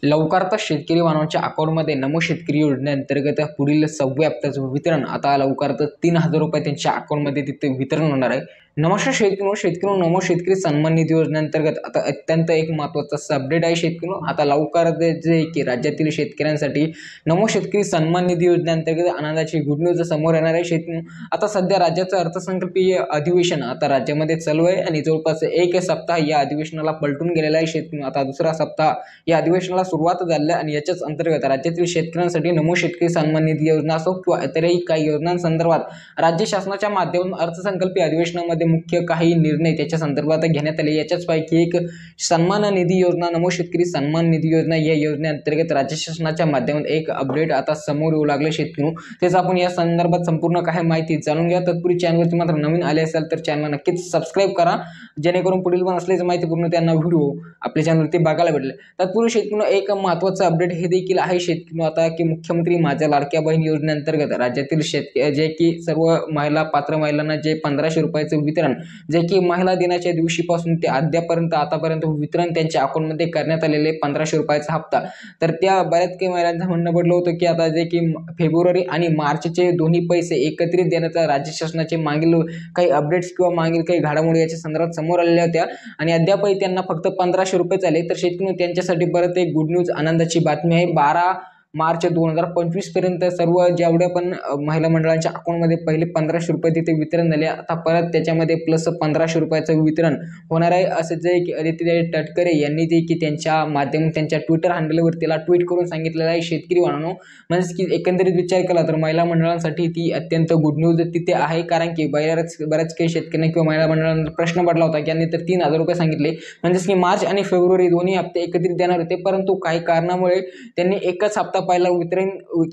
लवकरच शेतकरी बांधवांच्या अकाउंटमध्ये नमो शेतकरी योजनेअंतर्गत पुढील 6व्या हप्त्याचं वितरण आता लवकरच 3,000 रुपये त्यांच्या अकाउंटमध्ये तिथे वितरण होणार आहे। नमस्कार शेतकरी नमो शेतकरी सन्मान निधी योजनेअंतर्गत आता अत्यंत एक महत्त्वाचा अपडेट आहे शेतकरी। आता लवकरच जे की राज्यातील शेतकऱ्यांसाठी नमो शेतकरी सन्मान निधी योजनेअंतर्गत आनंदाची गुड न्यूज समोर येणार आहे शेतकरी। आता सध्या राज्याचं अर्थसंकल्पीय अधिवेशन आता राज्यामध्ये चालू आहे आणि जवळपास एक सप्ताह या अधिवेशनाला पलटून गेलेला आहे शेतकरी। आता दुसरा सप्ताह या अधिवेशनाला सुरुवात झाली आहे आणि याच्याच अंतर्गत राज्यातील शेतकऱ्यांसाठी नमो शेतकरी सन्मान निधी योजना असो किंवा इतरही काही योजनांसंदर्भात राज्य शासनाच्या माध्यमातून अर्थसंकल्पीय अधिवेशनामध्ये मुख्य काही निर्णय त्याच्या संदर्भात घेण्यात आले। याच्याच पैकी एक सन्मान निधी योजना नमो शेतकरी सन्मान निधी योजना या योजनेअंतर्गत राज्य शासनाच्या माध्यमातून एक अपडेट आता समोर येऊ लागले शेतकरी। तेच आपण या संदर्भात संपूर्ण काही माहिती जाणून घ्या। तत्पूर्वी चॅनलवरती मात्र नवीन आले असाल तर चॅनल नक्कीच सबस्क्राइब करा, जेणेकरून पुढील पण असलेली माहिती पूर्ण त्यांना व्हिडिओ आपल्या चॅनलवरती बघायला भेटेल। तत्पूर्वी शेतकरी एक महत्त्वाचा अपडेट हे देखील आहे शेतकरी आता की मुख्यमंत्री माझ्या लाडक्या बहीण योजनेअंतर्गत राज्यातील शेतकरी जे की सर्व महिला पात्र महिलांना जे 1500 रुपयाचे वितरण जे की महिला दिनाच्या दिवशीपासून ते अद्यापर्यंत आतापर्यंत वितरण त्यांच्या अकाउंटमध्ये करण्यात आलेले 1500 रुपयाचा हप्ता। तर त्या बऱ्याच काही महिलांचं म्हणणं पडलं होतं की आता जे की फेब्रुवारी आणि मार्चचे दोन्ही पैसे एकत्रित देण्याचा राज्य शासनाचे मागील काही अपडेट्स किंवा मागील काही घडामोडी याच्या संदर्भात समोर आलेल्या होत्या आणि अद्यापही त्यांना फक्त 1500 रुपये आले। तर शेतकरी त्यांच्यासाठी परत एक गुड न्यूज आनंदाची बातमी आहे। 12 मार्च 2025 पर्यंत सर्व जेवढ्या पण महिला मंडळांच्या अकाउंटमध्ये पहिले 1500 रुपये तिथे वितरण झाले, आता परत त्याच्यामध्ये प्लस 1500 रुपयाचं वितरण होणार आहे असं जे की आदित्य तटकरे यांनी ते की त्यांच्या माध्यमातून त्यांच्या ट्विटर हँडलवर त्याला ट्विट करून सांगितलेलं आहे शेतकरी बांधवांनो। म्हणजे की एकंदरीत विचार केला तर महिला मंडळांसाठी ती अत्यंत गुड न्यूज तिथे आहे, कारण की बऱ्याच काही शेतकऱ्यांना किंवा महिला मंडळांना प्रश्न पडला होता की यांनी तर 3000 रुपये सांगितले, म्हणजेच की मार्च आणि फेब्रुवारी दोन्ही हप्ते एकत्रित देणार होते, परंतु काही कारणामुळे त्यांनी एकच हप्ता पहिला वितरण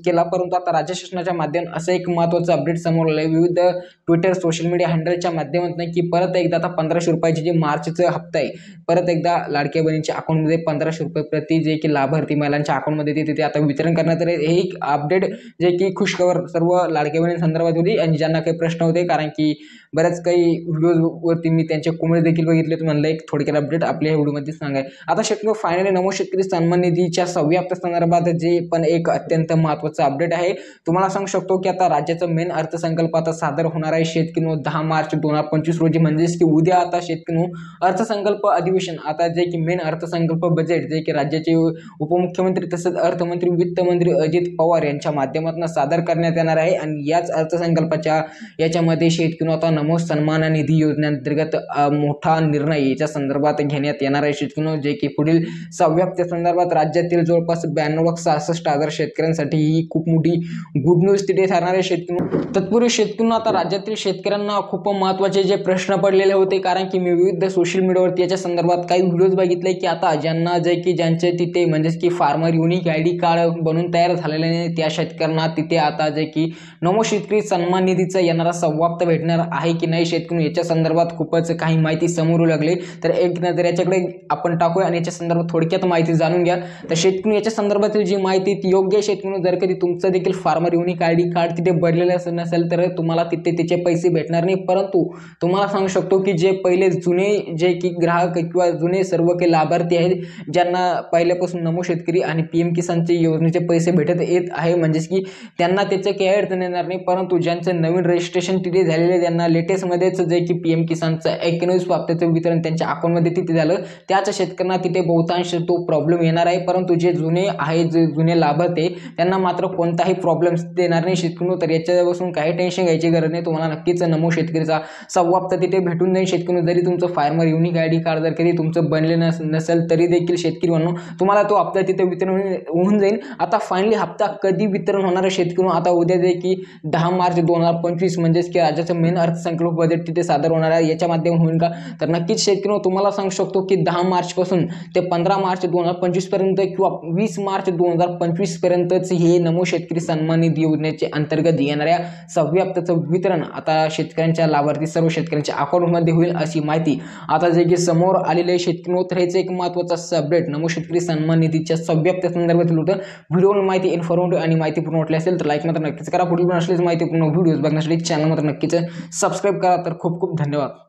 केला। परंतु आता राज्य शासनाच्या माध्यमातून असं एक महत्त्वाचं अपडेट समोर आलंय विविध ट्विटर सोशल मीडिया हँडलच्या माध्यमातून की परत एकदा आता 1500 रुपयाचे जे मार्चचा हप्ता आहे परत एकदा लाडक्या बहिणीच्या अकाउंटमध्ये 1500 रुपये प्रति जे की लाभार्थी महिलांच्या अकाउंटमध्ये तिथे आता वितरण करण्यात आले। हे एक अपडेट जे की खुशखबर सर्व लाडक्या बहिणी संदर्भात होती आणि ज्यांना काही प्रश्न होते, कारण की बऱ्याच काही व्हिडिओवरती मी त्यांचे कमेंट देखील बघितले, तर म्हणलं एक थोडक्यात अपडेट आपल्या व्हिडिओमध्ये सांगाय। आता शेतकरी फायनली नमो शेतकरी सन्मान निधीच्या 6व्या हप्त्या संदर्भात जे पण एक अत्यंत महत्त्वाचा अपडेट आहे तुम्हाला सांगू शकतो की आता राज्याचं मेन अर्थसंकल्प आता सादर होणार आहे शेतकरी 10 मार्च 2025 रोजी, म्हणजेच की उद्या आता शेतकरी अर्थसंकल्प अधिवेशन आता जे की मेन अर्थसंकल्प बजेट जे की राज्याचे उपमुख्यमंत्री तसेच अर्थमंत्री वित्तमंत्री अजित पवार यांच्या माध्यमातून सादर करण्यात येणार आहे आणि याच अर्थसंकल्पाच्या याच्यामध्ये शेतकरी आता नमो सन्मान निधी योजनेअंतर्गत मोठा निर्णय याच्या संदर्भात घेण्यात येणार आहे शेतकरी, जे की पुढील 6व्या हप्त्या संदर्भात राज्यातील जवळपास 92,66,000 शेतकऱ्यांसाठी ही खूप मोठी गुड न्यूज तिथे ठरणार आहे शेतकरी। तत्पूर्वी शेतकरी आता राज्यातील शेतकऱ्यांना खूप महत्त्वाचे जे प्रश्न पडलेले होते, कारण की मी विविध सोशल मीडियावरती याच्या संदर्भात काही व्हिडिओज बघितले की आता ज्यांना जे की ज्यांचे तिथे म्हणजेच की फार्मर युनिक आयडी कार्ड बनून तयार झालेले नाही त्या शेतकऱ्यांना तिथे आता जे की नमो शेतकरी सन्मान निधीचा येणारा 6वा हप्ता भेटणार आहे की नाही शेतकरी याच्या संदर्भात खूपच काही माहिती समोर लागली। तर एक नजर याच्याकडे आपण टाकूया आणि याच्या संदर्भात थोडक्यात माहिती जाणून घ्या। तर शेतकरी याच्या संदर्भातील जी माहिती योग्य शेतकरी जर कधी तुमचं देखील फार्मर युनिक आयडी कार्ड तिथे भरलेलं नसेल तर तुम्हाला तिथे त्याचे पैसे भेटणार नाही, परंतु तुम्हाला सांगू शकतो की जे पहिले जुने जे की ग्राहक किंवा जुने सर्व काही लाभार्थी आहेत ज्यांना पहिल्यापासून नमो शेतकरी आणि PM किसानचे योजनेचे पैसे भेटत येत आहे, म्हणजेच की त्यांना त्याचं काही अडचण येणार नाही, परंतु ज्यांचं नवीन रजिस्ट्रेशन तिथे झालेले त्यांना लेटेस्टमध्येच जे की PM किसानचं 91 हप्त्याचं वितरण त्यांच्या अकाउंटमध्ये तिथे झालं त्याच शेतकऱ्यांना तिथे बहुतांश तो प्रॉब्लेम येणार आहे, परंतु जे जुने आहे जे जुने लाभार्थी त्यांना मात्र कोणताही प्रॉब्लेम देणार नाही शेतकरी। तर याच्यापासून काही टेन्शन घ्यायची गरज नाही, तुम्हाला नक्कीच नमो शेतकरीचा 6वा हप्ता तिथे भेटून जाईल शेतकरी। जरी तुमचं फार्मर युनिक आयडी कार्ड जर कधी तुमचं बनले नसेल तरी देखील शेतकरी म्हणून तुम्हाला तो हप्ता तिथे वितरण होऊन जाईल। आता फायनली हप्ता कधी वितरण होणार आहे शेतकरी, आता उद्या जे की 10 मार्च 2025 म्हणजेच की राज्याचं मेन अर्थसंकल्प बजेट तिथे सादर होणार आहे, याच्या माध्यमातून होईल का? तर नक्कीच शेतकरी तुम्हाला सांगू शकतो की 10 मार्च पासून ते 15 मार्च 2025 पर्यंत किंवा 20 मार्च 2025 पर्यंतच हे नमो शेतकरी सन्मान निधी योजनेचे अंतर्गत येणाऱ्या 6व्या हप्त्याचं वितरण आता शेतकऱ्यांच्या लाभार्थी सर्व शेतकऱ्यांच्या अकाउंटमध्ये होईल अशी माहिती आता जे की समोर आलेले शेतकरी। तर हेच एक महत्त्वाचं अपडेट नमो शेतकरी सन्मान निधीच्या 6व्या हप्त्या संदर्भात होतं। व्हिडिओ माहिती इन्फॉर्मेटिव्ह आणि माहितीपूर्ण वाटली असेल तर लाईक मात्र नक्कीच करा, पुढील पण असलेच माहितीपूर्ण व्हिडिओज बघण्यासाठी चॅनल मात्र नक्कीच सबस्क्राइब करा। तर खूप खूप धन्यवाद।